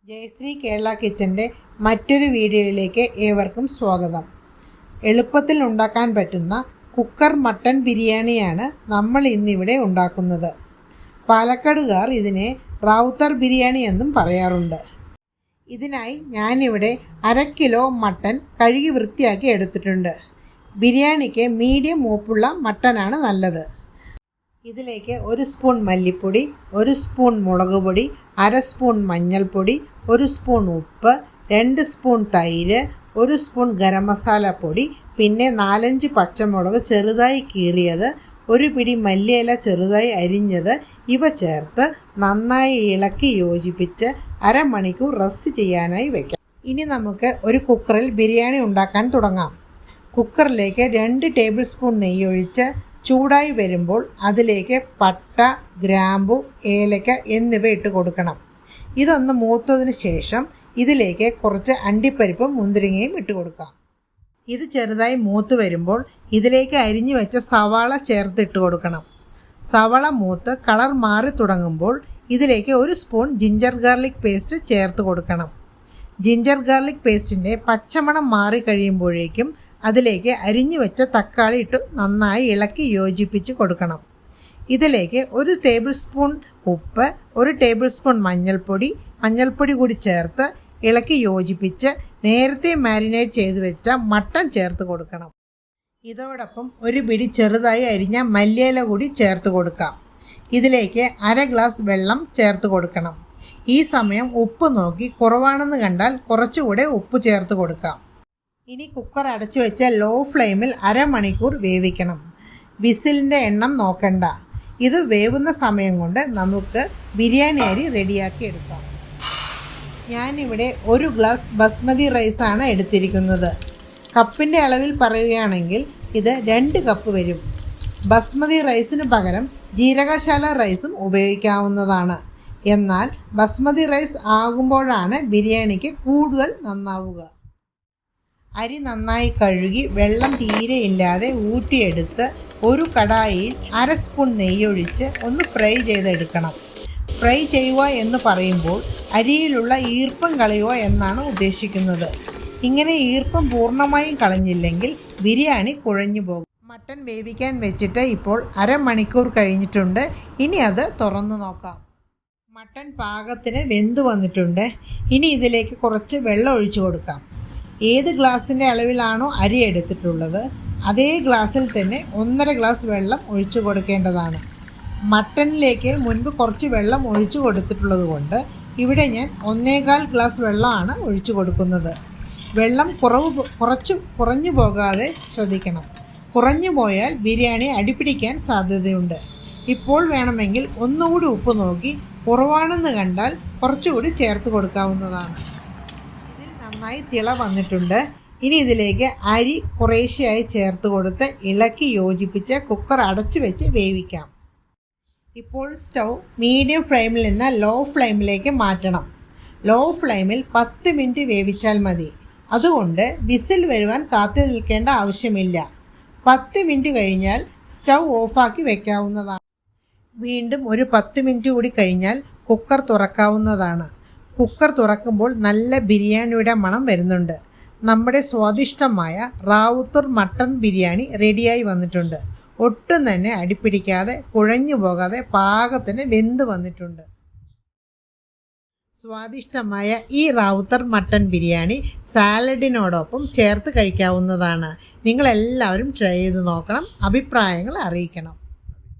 ജയശ്രീ കേരള കിച്ചൻ്റെ മറ്റൊരു വീഡിയോയിലേക്ക് ഏവർക്കും സ്വാഗതം. എളുപ്പത്തിൽ ഉണ്ടാക്കാൻ പറ്റുന്ന കുക്കർ മട്ടൻ ബിരിയാണിയാണ് നമ്മൾ ഇന്നിവിടെ ഉണ്ടാക്കുന്നത്. പാലക്കാടുകാർ ഇതിനെ റാവുത്തർ ബിരിയാണി എന്നും പറയാറുണ്ട്. ഇതിനായി ഞാനിവിടെ 1/2 കിലോ മട്ടൻ കഴുകി വൃത്തിയാക്കി എടുത്തിട്ടുണ്ട്. ബിരിയാണിക്ക് മീഡിയം മൂപ്പുള്ള മട്ടനാണ് നല്ലത്. ഇതിലേക്ക് 1 സ്പൂൺ മല്ലിപ്പൊടി, 1 സ്പൂൺ മുളക് പൊടി, 1/2 സ്പൂൺ മഞ്ഞൾപ്പൊടി, 1 സ്പൂൺ ഉപ്പ്, 2 സ്പൂൺ തൈര്, 1 സ്പൂൺ ഗരം മസാല പൊടി, പിന്നെ 4-5 പച്ചമുളക് ചെറുതായി കീറിയത്, 1 പിടി മല്ലിയില ചെറുതായി അരിഞ്ഞത് ഇവ ചേർത്ത് നന്നായി ഇളക്കി യോജിപ്പിച്ച് അരമണിക്കൂർ റെസ്റ്റ് ചെയ്യാനായി വയ്ക്കാം. ഇനി നമുക്ക് ഒരു കുക്കറിൽ ബിരിയാണി ഉണ്ടാക്കാൻ തുടങ്ങാം. കുക്കറിലേക്ക് 2 ടേബിൾ സ്പൂൺ നെയ്യൊഴിച്ച് ചൂടായി വരുമ്പോൾ അതിലേക്ക് പട്ട, ഗ്രാമ്പു, ഏലക്ക എന്നിവ ഇട്ട് കൊടുക്കണം. ഇതൊന്ന് മൂത്തതിന് ശേഷം ഇതിലേക്ക് കുറച്ച് അണ്ടിപ്പരിപ്പും മുന്തിരിങ്ങയും ഇട്ട് കൊടുക്കാം. ഇത് ചെറുതായി മൂത്ത് വരുമ്പോൾ ഇതിലേക്ക് അരിഞ്ഞു വെച്ച സവാള ചേർത്തിട്ട് കൊടുക്കണം. സവാള മൂത്ത് കളർ മാറി തുടങ്ങുമ്പോൾ ഇതിലേക്ക് 1 സ്പൂൺ ജിഞ്ചർ ഗാർലിക് പേസ്റ്റ് ചേർത്ത് കൊടുക്കണം. ജിഞ്ചർ ഗാർലിക് പേസ്റ്റിൻ്റെ പച്ചമണം മാറി കഴിയുമ്പോഴേക്കും അതിലേക്ക് അരിഞ്ഞു വെച്ച തക്കാളി ഇട്ട് നന്നായി ഇളക്കി യോജിപ്പിച്ച് കൊടുക്കണം. ഇതിലേക്ക് 1 ടേബിൾ സ്പൂൺ ഉപ്പ്, 1 ടേബിൾ സ്പൂൺ മഞ്ഞൾപ്പൊടി കൂടി ചേർത്ത് ഇളക്കി യോജിപ്പിച്ച് നേരത്തെ മാരിനേറ്റ് ചെയ്ത് വെച്ച മട്ടൻ ചേർത്ത് കൊടുക്കണം. ഇതോടൊപ്പം 1 പിടി ചെറുതായി അരിഞ്ഞ മല്ലിയില കൂടി ചേർത്ത് കൊടുക്കാം. ഇതിലേക്ക് 1/2 ഗ്ലാസ് വെള്ളം ചേർത്ത് കൊടുക്കണം. ഈ സമയം ഉപ്പ് നോക്കി കുറവാണെന്ന് കണ്ടാൽ കുറച്ചുകൂടെ ഉപ്പ് ചേർത്ത് കൊടുക്കാം. ഇനി കുക്കർ അടച്ചു വെച്ച ലോ ഫ്ലെയിമിൽ അരമണിക്കൂർ വേവിക്കണം. വിസിലിൻ്റെ എണ്ണം നോക്കണ്ട. ഇത് വേവുന്ന സമയം കൊണ്ട് നമുക്ക് ബിരിയാണി അരി റെഡിയാക്കി എടുക്കാം. ഞാനിവിടെ 1 ഗ്ലാസ് ബസ്മതി റൈസാണ് എടുത്തിരിക്കുന്നത്. കപ്പിൻ്റെ അളവിൽ പറയുകയാണെങ്കിൽ ഇത് 2 കപ്പ് വരും. ബസ്മതി റൈസിന് പകരം ജീരകശാല റൈസും ഉപയോഗിക്കാവുന്നതാണ്. എന്നാൽ ബസ്മതി റൈസ് ആകുമ്പോഴാണ് ബിരിയാണിക്ക് കൂടുതൽ നന്നാവുക. അരി നന്നായി കഴുകി വെള്ളം തീരെ ഇല്ലാതെ ഊറ്റിയെടുത്ത് ഒരു കടായിയിൽ 1/2 സ്പൂൺ നെയ്യൊഴിച്ച് ഒന്ന് ഫ്രൈ ചെയ്തെടുക്കണം. ഫ്രൈ ചെയ്യുക എന്ന് പറയുമ്പോൾ അരിയിലുള്ള ഈർപ്പം കളയുക എന്നാണ് ഉദ്ദേശിക്കുന്നത്. ഇങ്ങനെ ഈർപ്പം പൂർണ്ണമായും കളഞ്ഞില്ലെങ്കിൽ ബിരിയാണി കുഴഞ്ഞു പോകും. മട്ടൻ വേവിക്കാൻ വെച്ചിട്ട് ഇപ്പോൾ അരമണിക്കൂർ കഴിഞ്ഞിട്ടുണ്ട്. ഇനി അത് തുറന്നു നോക്കാം. മട്ടൻ പാകത്തിന് വെന്തു വന്നിട്ടുണ്ട്. ഇനി ഇതിലേക്ക് കുറച്ച് വെള്ളം ഒഴിച്ചു കൊടുക്കാം. ഏത് ഗ്ലാസിൻ്റെ അളവിലാണോ അരി എടുത്തിട്ടുള്ളത് അതേ ഗ്ലാസ്സിൽ തന്നെ 1.5 ഗ്ലാസ് വെള്ളം ഒഴിച്ചു കൊടുക്കേണ്ടതാണ്. മട്ടനിലേക്ക് മുൻപ് കുറച്ച് വെള്ളം ഒഴിച്ചു കൊടുത്തിട്ടുള്ളത് കൊണ്ട് ഇവിടെ ഞാൻ 1.25 ഗ്ലാസ് വെള്ളമാണ് ഒഴിച്ചു കൊടുക്കുന്നത്. വെള്ളം കുറഞ്ഞു പോകാതെ ശ്രദ്ധിക്കണം. കുറഞ്ഞു പോയാൽ ബിരിയാണി അടിപിടിക്കാൻ സാധ്യതയുണ്ട്. ഇപ്പോൾ വേണമെങ്കിൽ ഒന്നുകൂടി ഉപ്പ് നോക്കി കുറവാണെന്ന് കണ്ടാൽ കുറച്ചുകൂടി ചേർത്ത് കൊടുക്കാവുന്നതാണ്. നന്നായി തിള വന്നിട്ടുണ്ട്. ഇനി ഇതിലേക്ക് അരി കുറേശ്ശെയായി ചേർത്ത് കൊടുത്ത് ഇളക്കി യോജിപ്പിച്ച് കുക്കർ അടച്ചു വെച്ച് വേവിക്കാം. ഇപ്പോൾ സ്റ്റൗ മീഡിയം ഫ്ലെയിമിൽ നിന്ന് ലോ ഫ്ലെയിമിലേക്ക് മാറ്റണം. ലോ ഫ്ലെയിമിൽ 10 മിനിറ്റ് വേവിച്ചാൽ മതി. അതുകൊണ്ട് വിസിൽ വരുവാൻ കാത്തു നിൽക്കേണ്ട ആവശ്യമില്ല. 10 മിനിറ്റ് കഴിഞ്ഞാൽ സ്റ്റൗ ഓഫാക്കി വെക്കാവുന്നതാണ്. വീണ്ടും ഒരു 10 മിനിറ്റ് കൂടി കഴിഞ്ഞാൽ കുക്കർ തുറക്കാവുന്നതാണ്. കുക്കർ തുറക്കുമ്പോൾ നല്ല ബിരിയാണിയുടെ മണം വരുന്നുണ്ട്. നമ്മുടെ സ്വാദിഷ്ടമായ റാവുത്തർ മട്ടൻ ബിരിയാണി റെഡിയായി വന്നിട്ടുണ്ട്. ഒട്ടും തന്നെ അടിപ്പിടിക്കാതെ കുഴഞ്ഞു പോകാതെ പാകത്തിന് വെന്ത് വന്നിട്ടുണ്ട്. സ്വാദിഷ്ടമായ ഈ റാവുത്തർ മട്ടൻ ബിരിയാണി സാലഡിനോടൊപ്പം ചേർത്ത് കഴിക്കാവുന്നതാണ്. നിങ്ങളെല്ലാവരും ട്രൈ ചെയ്ത് നോക്കണം. അഭിപ്രായങ്ങൾ അറിയിക്കണം.